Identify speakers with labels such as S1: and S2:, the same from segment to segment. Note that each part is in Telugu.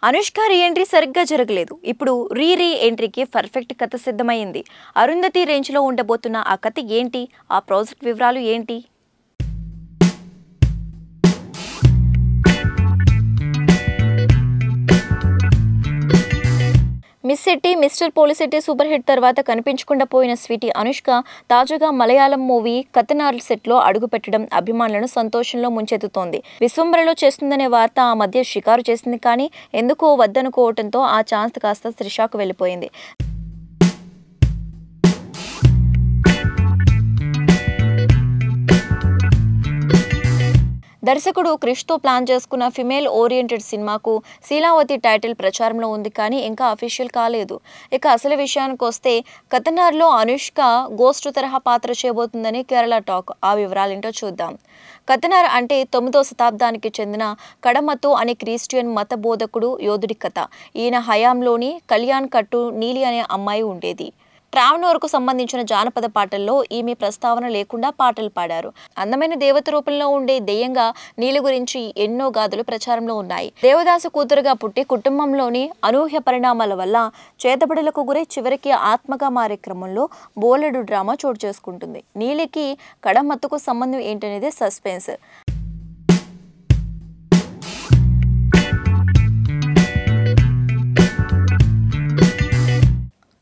S1: అనుష్క రీ ఎంట్రీ సరిగ్గా జరగలేదు. ఇప్పుడు రీ ఎంట్రీకి పర్ఫెక్ట్ కథ సిద్ధమైంది. అరుంధతి రేంజ్లో ఉండబోతున్న ఆ కథ ఏంటి? ఆ ప్రాజెక్ట్ వివరాలు ఏంటి? మిస్ సిటీ, మిస్టర్ పోలీసిటీ సూపర్ హిట్ తర్వాత కనిపించకుండా పోయిన స్వీటీ అనుష్క తాజాగా మలయాళం మూవీ కథనార్ సెట్లో అడుగుపెట్టడం అభిమానులను సంతోషంలో ముంచెత్తుతోంది. విశ్వంబరలో చేస్తుందనే వార్త ఆ మధ్య షికారు చేసింది. కానీ ఎందుకో వద్దనుకోవడంతో ఆ ఛాన్స్ కాస్త త్రిషాకు వెళ్ళిపోయింది. దర్శకుడు క్రిష్తో ప్లాన్ చేసుకున్న ఫిమేల్ ఓరియంటెడ్ సినిమాకు శీలావతి టైటిల్ ప్రచారంలో ఉంది. కానీ ఇంకా అఫీషియల్ కాలేదు. ఇక అసలు విషయానికి వస్తే కథనార్లో అనుష్క గోస్ట్ తరహా పాత్ర చేయబోతుందని కేరళ టాక్. ఆ వివరాలేంటో చూద్దాం. కథనార్ అంటే 9వ శతాబ్దానికి చెందిన కడమతు అనే క్రిస్టియన్ మత బోధకుడు యోధుడి కథ. ఈయన హయాంలోని కళ్యాణ్ కట్టు నీలి అనే అమ్మాయి ఉండేది. ట్రావెనోర్కు సంబంధించిన జానపద పాటల్లో ఈమె ప్రస్తావన లేకుండా పాటలు పాడారు. అందమైన దేవత రూపంలో ఉండే దెయ్యంగా నీలి గురించి ఎన్నో గాథలు ప్రచారంలో ఉన్నాయి. దేవదాసు కూతురుగా పుట్టి కుటుంబంలోని అనూహ్య పరిణామాల వల్ల చేతబడులకు గురై చివరికి ఆత్మగా మారే క్రమంలో బోలెడు డ్రామా చోటు చేసుకుంటుంది. నీలికి కడమత్తుకు సంబంధం ఏంటనేది సస్పెన్స్.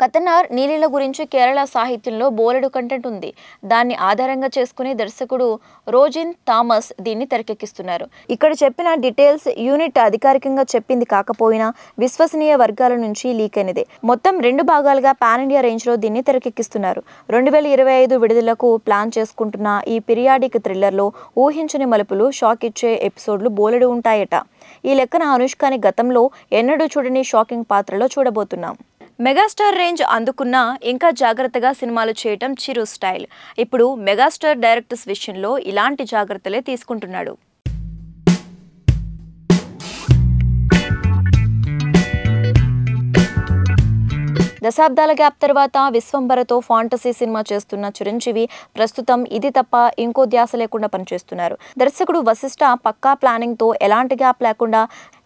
S1: కథనార్ నీలిల గురించి కేరళ సాహిత్యంలో బోలెడు కంటెంట్ ఉంది. దాన్ని ఆధారంగా చేసుకుని దర్శకుడు రోజిన్ థామస్ దీన్ని తెరకెక్కిస్తున్నారు. ఇక్కడ చెప్పిన డీటెయిల్స్ యూనిట్ అధికారికంగా చెప్పింది కాకపోయినా విశ్వసనీయ వర్గాల నుంచి లీక్ అయినదే. మొత్తం 2 భాగాలుగా పాన్ ఇండియా రేంజ్లో దీన్ని తెరకెక్కిస్తున్నారు. 2025 విడుదలకు ప్లాన్ చేసుకుంటున్న ఈ పీరియాడిక్ థ్రిల్లర్లో ఊహించని మలుపులు, షాక్ ఇచ్చే ఎపిసోడ్లు బోలెడు ఉంటాయట. ఈ లెక్కన అనుష్కని గతంలో ఎన్నడూ చూడని షాకింగ్ పాత్రలో చూడబోతున్నాం. మెగాస్టార్ రేంజ్ అందుకున్నా ఇంకా జాగ్రత్తగా సినిమాలు చేయటం చిరు స్టైల్. ఇప్పుడు మెగాస్టార్ డైరెక్టర్స్ విషయంలో ఇలాంటి జాగ్రత్తలే తీసుకుంటున్నాడు. దశాబ్దాల గ్యాప్ తర్వాత విశ్వంబరతో ఫాంటసీ సినిమా చేస్తున్న చిరంజీవి ప్రస్తుతం ఇది తప్ప ఇంకో ధ్యాస లేకుండా పనిచేస్తున్నారు. దర్శకుడు వశిష్ఠ పక్కా ప్లానింగ్తో ఎలాంటి గ్యాప్ లేకుండా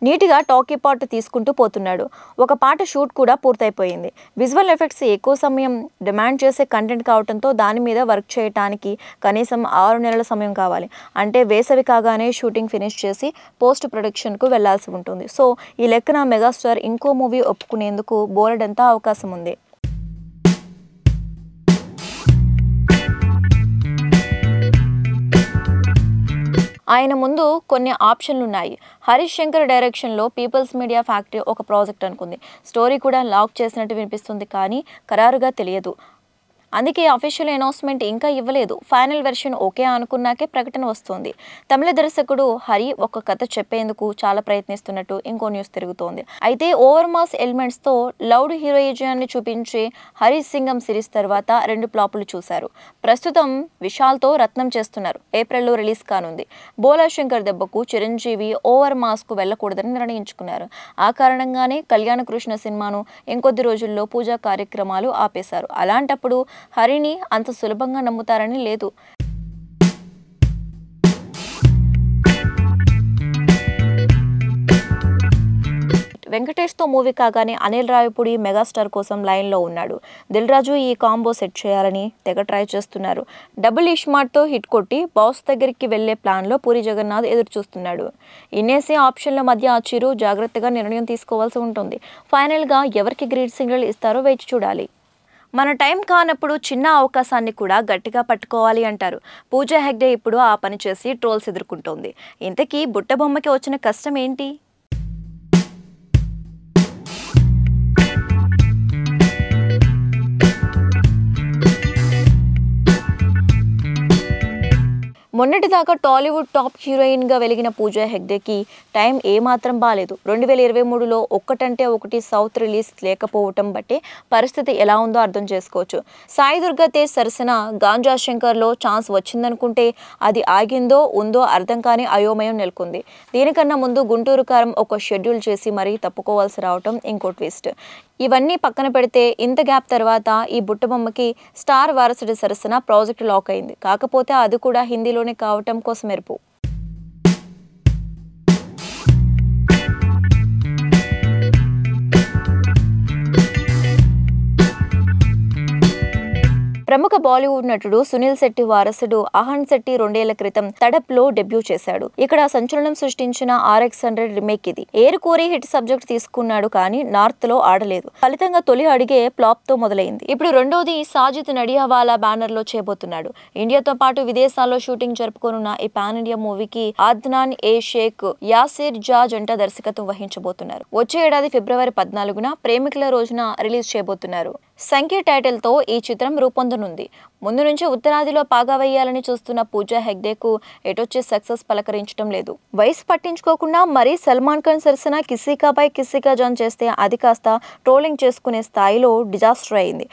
S1: నీట్గా టాకీ పార్ట్ తీసుకుంటూ పోతున్నాడు. ఒక పాట షూట్ కూడా పూర్తయిపోయింది. విజువల్ ఎఫెక్ట్స్ ఎక్కువ సమయం డిమాండ్ చేసే కంటెంట్ కావడంతో దాని మీద వర్క్ చేయడానికి కనీసం 6 నెలల సమయం కావాలి. అంటే వేసవి కాగానే షూటింగ్ ఫినిష్ చేసి పోస్ట్ ప్రొడక్షన్కు వెళ్లాల్సి ఉంటుంది. సో ఈ లెక్కన మెగాస్టార్ ఇంకో మూవీ ఒప్పుకునేందుకు బోలెడంతా అవకాశం ఉంది. ఆయన ముందు కొన్ని ఆప్షన్లున్నాయి. హరీష్ శంకర్ డైరెక్షన్లో పీపుల్స్ మీడియా ఫ్యాక్టరీ ఒక ప్రాజెక్ట్ అనుకుంది. స్టోరీ కూడా లాక్ చేసినట్టు వినిపిస్తుంది. కానీ ఖరారుగా తెలియదు. అందుకే అఫీషియల్ అనౌన్స్మెంట్ ఇంకా ఇవ్వలేదు. ఫైనల్ వెర్షన్ ఓకే అనుకున్నాకే ప్రకటన వస్తుంది. తమిళ దర్శకుడు హరి ఒక కథ చెప్పేందుకు చాలా ప్రయత్నిస్తున్నట్టు ఇంకో న్యూస్ తిరుగుతోంది. అయితే ఓవర్ మాస్ ఎలిమెంట్స్తో లౌడ్ హీరోయిజాన్ని చూపించే హరి సింగం సిరీస్ తర్వాత 2 ఫ్లాపులు చూశారు. ప్రస్తుతం విశాల్తో రత్నం చేస్తున్నారు. ఏప్రిల్లో రిలీజ్ కానుంది. బోలా శంకర్ దెబ్బకు చిరంజీవి ఓవర్ మాస్కు వెళ్లకూడదని నిర్ణయించుకున్నారు. ఆ కారణంగానే కళ్యాణ కృష్ణ సినిమాను ఇంకొద్ది రోజుల్లో పూజా కార్యక్రమాలు ఆపేశారు. అలాంటప్పుడు హరిని అంత సులభంగా నమ్ముతారని లేదు. వెంకటేష్తో మూవీ కాగానే అనిల్ రావిపూడి మెగాస్టార్ కోసం లైన్లో ఉన్నాడు. దిల్ రాజు ఈ కాంబో సెట్ చేయాలని తెగ ట్రై చేస్తున్నారు. డబుల్ ఇష్మార్ట్తో హిట్ కొట్టి బాస్ దగ్గరికి వెళ్లే ప్లాన్లో పూరి జగన్నాథ్ ఎదురు చూస్తున్నాడు. ఇన్నేసి ఆప్షన్ల మధ్య చిరు జాగ్రత్తగా నిర్ణయం తీసుకోవాల్సి ఉంటుంది. ఫైనల్గా ఎవరికి గ్రీన్ సిగ్నల్ ఇస్తారో వేచి చూడాలి. మన టైం కానప్పుడు చిన్న అవకాశాన్ని కూడా గట్టిగా పట్టుకోవాలి అంటారు. పూజా హెగ్డే ఇప్పుడు ఆ పని చేసి ట్రోల్స్ ఎదుర్కొంటోంది. ఇంతకీ బుట్టబొమ్మకి వచ్చిన కష్టం ఏంటి? మొన్నటిదాకా టాలీవుడ్ టాప్ హీరోయిన్గా వెలిగిన పూజా హెగ్డేకి టైం ఏమాత్రం బాలేదు. 2023లో ఒక్కటంటే ఒకటి సౌత్ రిలీజ్ లేకపోవటం బట్టి పరిస్థితి ఎలా ఉందో అర్థం చేసుకోవచ్చు. సాయి దుర్గా తేజ్ సరసన గాంజా శంకర్లో ఛాన్స్ వచ్చిందనుకుంటే అది ఆగిందో ఉందో అర్థం కాని అయోమయం నెలకొంది. దీనికన్నా ముందు గుంటూరు కారం ఒక షెడ్యూల్ చేసి మరీ తప్పుకోవాల్సి రావటం ఇంకో ట్విస్ట్. ఇవన్నీ పక్కన పెడితే ఇంత గ్యాప్ తర్వాత ఈ బుట్టబొమ్మకి స్టార్ వారసుడి సరసన ప్రాజెక్ట్ లాక్ అయింది. కాకపోతే అది కూడా హిందీలోనే కావటం కోసం మెరుపు. ప్రముఖ బాలీవుడ్ నటుడు సునీల్ శెట్టి వారసుడు అహన్ శెట్టి 2 ఏళ్ల క్రితం తడప్ లో డెబ్యూ చేశాడు. ఇక్కడ సంచలనం సృష్టించిన RX100 రీమేక్ ఇది. ఏరుకోరి హిట్ సబ్జెక్ట్ తీసుకున్నాడు కానీ నార్త్ లో ఆడలేదు. ఫలితంగా తొలి అడిగే ఫ్లాప్ తో మొదలైంది. ఇప్పుడు రెండోది సాజిద్ నడియావాలా బ్యానర్ లో చేయబోతున్నాడు. ఇండియాతో పాటు విదేశాల్లో షూటింగ్ జరుపుకోనున్న ఈ పాన్ ఇండియా మూవీకి అద్నాన్ ఏ షేక్, యాసిర్ జా జంట దర్శకత్వం వహించబోతున్నారు. వచ్చే ఏడాది ఫిబ్రవరి 14న ప్రేమికుల రోజున రిలీజ్ చేయబోతున్నారు. సంఖ్య టైటిల్ తో ఈ చిత్రం రూపొందనుంది. ముందు నుంచి ఉత్తరాదిలో పాగా వేయాలని చూస్తున్న పూజా హెగ్డేకు ఎటొచ్చే సక్సెస్ పలకరించడం లేదు. వయసు పట్టించుకోకుండా మరీ సల్మాన్ ఖాన్ సరసన కిసికాపై కిసికా జాన్ చేస్తే అది కాస్త ట్రోలింగ్ చేసుకునే స్థాయిలో డిజాస్టర్ అయింది.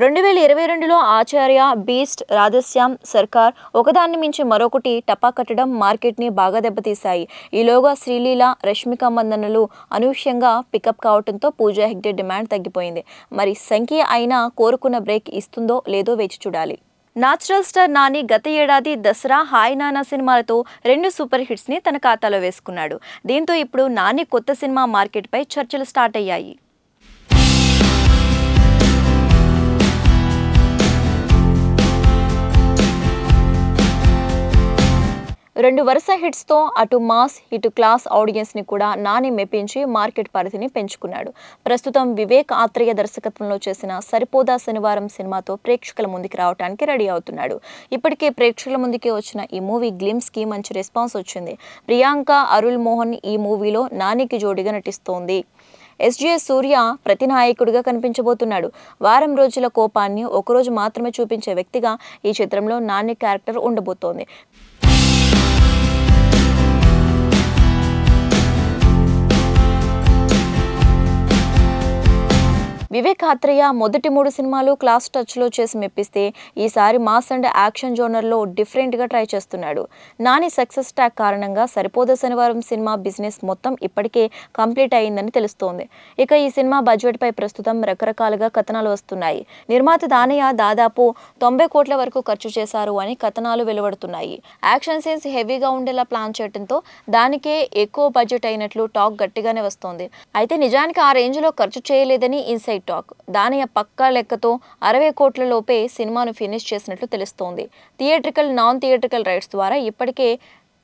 S1: 2022లో ఆచార్య, బీస్ట్, రాధశ్యామ్, సర్కార్ ఒకదాన్ని మించి మరొకటి టపా కట్టడం మార్కెట్ ని బాగా దెబ్బతీశాయి. ఈలోగా శ్రీలీల, రష్మిక మందన్నలు అనూహ్యంగా పికప్ కావడంతో పూజా హెగ్డే డిమాండ్ తగ్గిపోయింది. మరి సంఖ్య అయినా కోరుకున్న బ్రేక్ ఇస్తుందో లేదో వేచి చూడాలి. నాచురల్ స్టార్ నాని గత ఏడాది దసరా, హాయ్ నానా సినిమాలతో 2 సూపర్ హిట్స్ ని తన ఖాతాలో వేసుకున్నాడు. దీంతో ఇప్పుడు నాని కొత్త సినిమా మార్కెట్ పై చర్చలు స్టార్ట్ అయ్యాయి. 2 వరుస హిట్స్ తో అటు మాస్ ఇటు క్లాస్ ఆడియన్స్ ని కూడా నాని మెప్పించి మార్కెట్ పరిధిని పెంచుకున్నాడు. ప్రస్తుతం వివేక్ ఆత్రేయ దర్శకత్వంలో చేసిన సరిపోదా శనివారం సినిమాతో ప్రేక్షకుల ముందుకు రావడానికి రెడీ అవుతున్నాడు. ఇప్పటికే ప్రేక్షకుల ముందుకే వచ్చిన ఈ మూవీ గ్లిమ్స్ కి మంచి రెస్పాన్స్ వచ్చింది. ప్రియాంక అరుల్ మోహన్ ఈ మూవీలో నానికి జోడిగా నటిస్తోంది. SJ సూర్య ప్రతినాయకుడిగా కనిపించబోతున్నాడు. వారం రోజుల కోపాన్ని ఒకరోజు మాత్రమే చూపించే వ్యక్తిగా ఈ చిత్రంలో నాని క్యారెక్టర్ ఉండబోతోంది. వివేక్ ఆత్రేయ మొదటి 3 సినిమాలు క్లాస్ టచ్ లో చేసి మెప్పిస్తే ఈసారి మాస్ అండ్ యాక్షన్ జోనర్ లో డిఫరెంట్ గా ట్రై చేస్తున్నాడు. నాని సక్సెస్ ట్రాక్ కారణంగా సరిపోదా శనివారం సినిమా బిజినెస్ మొత్తం ఇప్పటికే కంప్లీట్ అయిందని తెలుస్తోంది. ఇక ఈ సినిమా బడ్జెట్ పై ప్రస్తుతం రకరకాలుగా కథనాలు వస్తున్నాయి. నిర్మాత దానయ్య దాదాపు 90 కోట్ల వరకు ఖర్చు చేశారు అని కథనాలు వెలువడుతున్నాయి. యాక్షన్ సీన్స్ హెవీగా ఉండేలా ప్లాన్ చేయడంతో దానికే ఎక్కువ బడ్జెట్ అయినట్లు టాక్ గట్టిగానే వస్తోంది. అయితే నిజానికి ఆ రేంజ్ లో ఖర్చు చేయలేదని ఇన్సైడ్ టాక్. దానయ్య పక్కా లెక్కతో 60 కోట్ల లోపే సినిమాను ఫినిష్ చేసినట్లు తెలుస్తోంది. థియేట్రికల్, నాన్ థియేట్రికల్ రైట్స్ ద్వారా ఇప్పటికే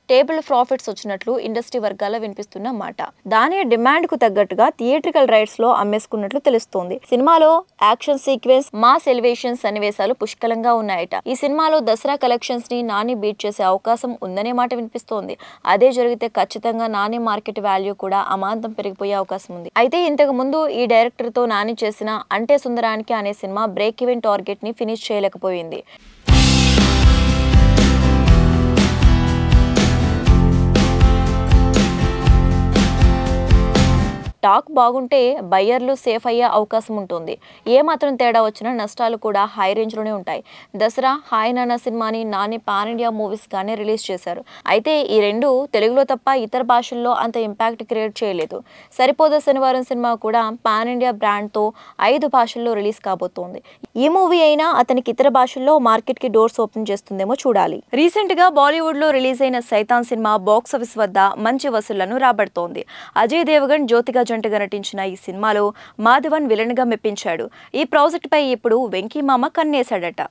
S1: టేబుల్ ప్రాఫిట్స్ వచ్చినట్లు ఇండస్ట్రీ వర్గాల్లో వినిపిస్తున్న మాట. దాని డిమాండ్ కు తగ్గట్టుగా థియేట్రికల్ రైట్స్ లో అమ్మేసుకున్నట్లు తెలుస్తోంది. సినిమాలో యాక్షన్ సీక్వెన్స్, మాస్ ఎలివేషన్ సన్నివేశాలు పుష్కలంగా ఉన్నాయట. ఈ సినిమాలో దసరా కలెక్షన్స్ ని నాని బీట్ చేసే అవకాశం ఉందనే మాట వినిపిస్తోంది. అదే జరిగితే ఖచ్చితంగా నాని మార్కెట్ వాల్యూ కూడా అమాంతం పెరిగిపోయే అవకాశం ఉంది. అయితే ఇంతకు ముందు ఈ డైరెక్టర్ తో నాని చేసిన అంటే సుందరానికి అనే సినిమా బ్రేక్ ఈవెన్ టార్గెట్ ని ఫినిష్ చేయలేకపోయింది. టాక్ బాగుంటే బయ్యర్లు సేఫ్ అయ్యే అవకాశం ఉంటుంది. ఏ మాత్రం తేడా వచ్చినా నష్టాలు కూడా హై రేంజ్లోనే ఉంటాయి. దసరా, హాయ్ నానా సినిమాని నాని పాన్ ఇండియా మూవీస్ గానే రిలీజ్ చేశారు. అయితే ఈ 2 తెలుగులో తప్ప ఇతర భాషల్లో అంత ఇంపాక్ట్ క్రియేట్ చేయలేదు. సరిపోదా శనివారం సినిమా కూడా పాన్ ఇండియా బ్రాండ్తో 5 భాషల్లో రిలీజ్ కాబోతోంది. ఈ మూవీ అయినా అతనికి ఇతర భాషల్లో మార్కెట్ కి డోర్స్ ఓపెన్ చేస్తుందేమో చూడాలి. రీసెంట్ గా బాలీవుడ్ లో రిలీజ్ అయిన సైతాన్ సినిమా బాక్స్ ఆఫీస్ వద్ద మంచి వసూళ్లను రాబడుతోంది. అజయ్ దేవగన్, జ్యోతిక జంటగా నటించిన ఈ సినిమాలో మాధవన్ విలన్ గా మెప్పించాడు. ఈ ప్రాజెక్ట్ పై ఇప్పుడు వెంకీ మామ కన్నేశాడట.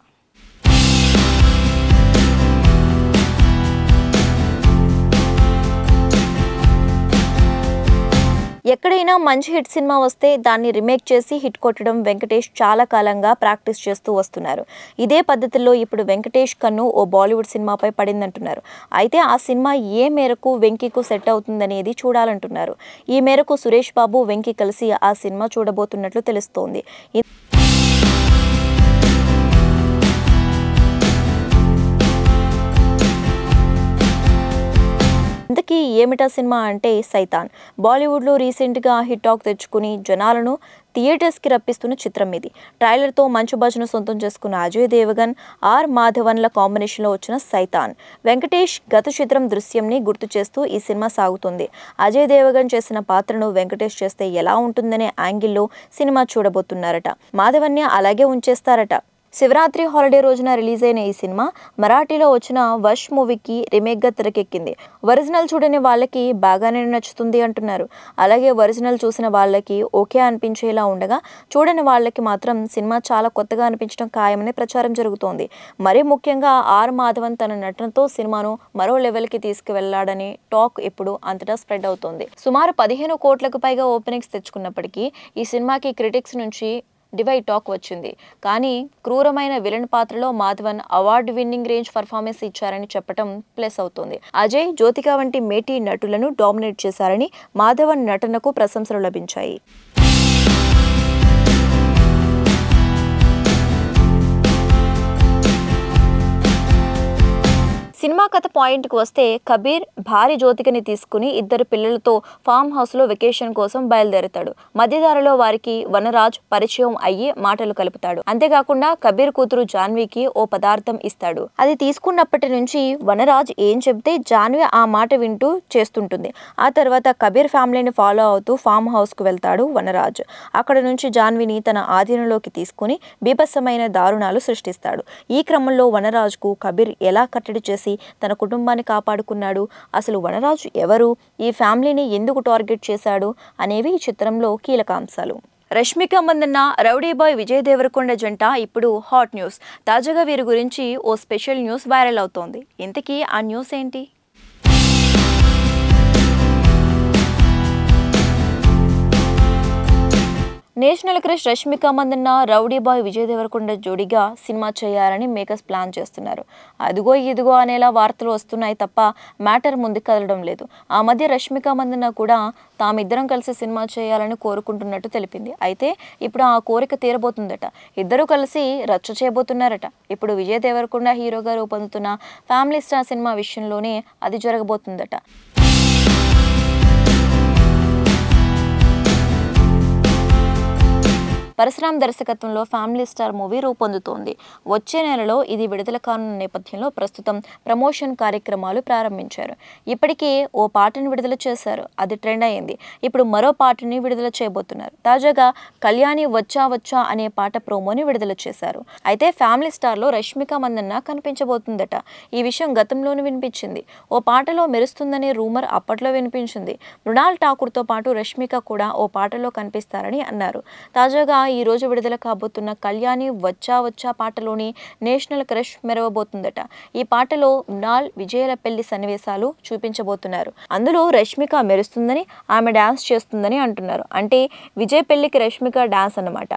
S1: ఎక్కడైనా మంచి హిట్ సినిమా వస్తే దాన్ని రీమేక్ చేసి హిట్ కొట్టడం వెంకటేష్ చాలా కాలంగా ప్రాక్టీస్ చేస్తూ వస్తున్నారు. ఇదే పద్ధతిలో ఇప్పుడు వెంకటేష్ కన్ను ఓ బాలీవుడ్ సినిమాపై పడిందంటున్నారు. అయితే ఆ సినిమా ఏ మేరకు వెంకీకు సెట్ అవుతుందనేది చూడాలంటున్నారు. ఈ మేరకు సురేష్ బాబు, వెంకీ కలిసి ఆ సినిమా చూడబోతున్నట్లు తెలుస్తోంది. ఇంతకీ ఏమిటా సినిమా అంటే సైతాన్. బాలీవుడ్లో రీసెంట్గా హిట్ టాక్ తెచ్చుకుని జనాలను థియేటర్స్కి రప్పిస్తున్న చిత్రం ఇది. ట్రైలర్తో మంచు బజ్ను సొంతం చేసుకున్న అజయ్ దేవగన్, ఆర్ మాధవన్ల కాంబినేషన్లో వచ్చిన సైతాన్. వెంకటేష్ గత చిత్రం దృశ్యంని గుర్తు చేస్తూ ఈ సినిమా సాగుతుంది. అజయ్ దేవగన్ చేసిన పాత్రను వెంకటేష్ చేస్తే ఎలా ఉంటుందనే యాంగిల్లో సినిమా చూడబోతున్నారట. మాధవన్య అలాగే ఉంచేస్తారట. శివరాత్రి హాలిడే రోజున రిలీజ్ అయిన ఈ సినిమా మరాఠీలో వచ్చిన వష్ మూవీకి రీమేక్గా తెరకెక్కింది. ఒరిజినల్ చూడని వాళ్ళకి బాగానే నచ్చుతుంది అంటున్నారు. అలాగే ఒరిజినల్ చూసిన వాళ్ళకి ఓకే అనిపించేలా ఉండగా, చూడని వాళ్ళకి మాత్రం సినిమా చాలా కొత్తగా అనిపించడం ఖాయమని ప్రచారం జరుగుతోంది. మరీ ముఖ్యంగా ఆర్ మాధవన్ తన నటనతో సినిమాను మరో లెవెల్కి తీసుకువెళ్లాడని టాక్ ఇప్పుడు అంతటా స్ప్రెడ్ అవుతోంది. సుమారు 15 కోట్లకు పైగా ఓపెనింగ్స్ తెచ్చుకున్నప్పటికీ ఈ సినిమాకి క్రిటిక్స్ నుంచి డివైడ్ టాక్ వచ్చింది. కానీ క్రూరమైన విలన్ పాత్రలో Madhavan award winning range performance ఇచ్చారని చెప్పడం ప్లస్ అవుతోంది. అజయ్, జ్యోతిక వంటి మేటి నటులను డామినేట్ చేశారని మాధవన్ నటనకు ప్రశంసలు లభించాయి. సినిమా కథ పాయింట్కి వస్తే, కబీర్ భారీ జ్యోతికని తీసుకుని 2 పిల్లలతో ఫామ్ హౌస్లో వెకేషన్ కోసం బయలుదేరతాడు. మధ్యదారిలో వారికి వనరాజ్ పరిచయం అయ్యి మాటలు కలుపుతాడు. అంతేకాకుండా కబీర్ కూతురు జాన్వీకి ఓ పదార్థం ఇస్తాడు. అది తీసుకున్నప్పటి నుంచి వనరాజ్ ఏం చెబితే జాన్వీ ఆ మాట వింటూ చేస్తుంటుంది. ఆ తర్వాత కబీర్ ఫ్యామిలీని ఫాలో అవుతూ ఫామ్ హౌస్కు వెళ్తాడు వనరాజ్. అక్కడ నుంచి జాన్వీని తన ఆధీనంలోకి తీసుకుని బీభత్సమైన దారుణాలు సృష్టిస్తాడు. ఈ క్రమంలో వనరాజ్కు కబీర్ ఎలా కట్టడి చేసి తన కుటుంబాన్ని కాపాడుకున్నాడు, అసలు వనరాజు ఎవరు, ఈ ఫ్యామిలీని ఎందుకు టార్గెట్ చేశాడు అనేవి ఈ చిత్రంలో కీలకాంశాలు. రష్మిక మందన్న, రౌడీ బాయ్ విజయ్ దేవరకొండ జంట ఇప్పుడు హాట్ న్యూస్. తాజాగా వీరి గురించి ఓ స్పెషల్ న్యూస్ వైరల్ అవుతోంది. ఇంతకీ ఆ న్యూస్ ఏంటి? National crush Rashmika Mandanna, rowdy boy Vijay Deverakonda జోడీగా సినిమా చేయాలని మేకర్స్ ప్లాన్ చేస్తున్నారు. అదిగో ఇదిగో అనేలా వార్తలు వస్తున్నాయి తప్ప మ్యాటర్ ముందుకు కదలడం లేదు. ఆ మధ్య రష్మిక మందన్న కూడా తామిద్దరం కలిసి సినిమా చేయాలని కోరుకుంటున్నట్టు తెలిపింది. అయితే ఇప్పుడు ఆ కోరిక తీరబోతుందట. ఇద్దరూ కలిసి రచ్చ చేయబోతున్నారట. ఇప్పుడు విజయ్ దేవరకొండ హీరోగా రూపొందుతున్న ఫ్యామిలీ స్టార్ సినిమా విషయంలోనే అది జరగబోతుందట. పరశురామ్ దర్శకత్వంలో ఫ్యామిలీ స్టార్ మూవీ రూపొందుతోంది. వచ్చే నెలలో ఇది విడుదల కానున్న నేపథ్యంలో ప్రస్తుతం ప్రమోషన్ కార్యక్రమాలు ప్రారంభించారు. ఇప్పటికే ఓ పాటను విడుదల చేశారు. అది ట్రెండ్ అయ్యింది. ఇప్పుడు మరో పాటని విడుదల చేయబోతున్నారు. తాజాగా కళ్యాణి వచ్చా వచ్చా అనే పాట ప్రోమోని విడుదల చేశారు. అయితే ఫ్యామిలీ స్టార్లో రష్మిక మందన్న కనిపించబోతుందట. ఈ విషయం గతంలోనే వినిపించింది. ఓ పాటలో మెరుస్తుందనే రూమర్ అప్పట్లో వినిపించింది. మృణాల్ ఠాకూర్తో పాటు రష్మిక కూడా ఓ పాటలో కనిపిస్తారని అన్నారు. తాజాగా ఈ రోజు విడుదల కాబోతున్న కళ్యాణి వచ్చా వచ్చా పాటలోని నేషనల్ క్రష్ మెరవబోతుందట. ఈ పాటలో మృణాల్, విజయల పెళ్లి సన్నివేశాలు చూపించబోతున్నారు. అందులో రష్మిక మెరుస్తుందని, ఆమె డాన్స్ చేస్తుందని అంటున్నారు. అంటే విజయ్ పెళ్లికి రష్మిక డాన్స్ అన్నమాట.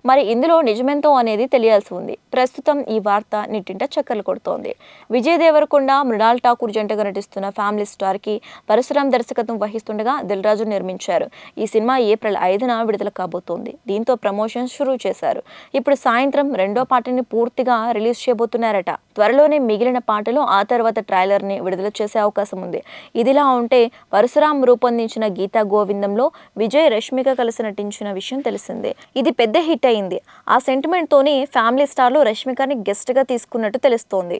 S1: మరి ఇందులో నిజమెంతో అనేది తెలియాల్సి ఉంది. ప్రస్తుతం ఈ వార్త నెట్టింట చక్కర్లు కొడుతోంది. విజయ్ దేవరకొండ, మృణాల్ ఠాకూర్ జంటగా నటిస్తున్న ఫ్యామిలీ స్టార్కి పరశురామ్ దర్శకత్వం వహిస్తుండగా దిల్ రాజు నిర్మించారు. ఈ సినిమా ఏప్రిల్ 5న విడుదల కాబోతోంది. దీంతో ప్రమోషన్ షురూ చేశారు. ఇప్పుడు సాయంత్రం రెండో పాటని పూర్తిగా రిలీజ్ చేయబోతున్నారట. త్వరలోనే మిగిలిన పాటలు, ఆ తర్వాత ట్రైలర్ని విడుదల చేసే అవకాశం ఉంది. ఇదిలా ఉంటే పరశురామ్ రూపొందించిన గీతా గోవిందంలో విజయ్, రష్మిక కలిసి నటించిన విషయం తెలిసిందే. ఇది పెద్ద హిట్ అయింది. ఆ సెంటిమెంట్ తోని ఫ్యామిలీ స్టార్ లో రష్మికని గెస్ట్ గా తీసుకున్నట్టు తెలుస్తోంది.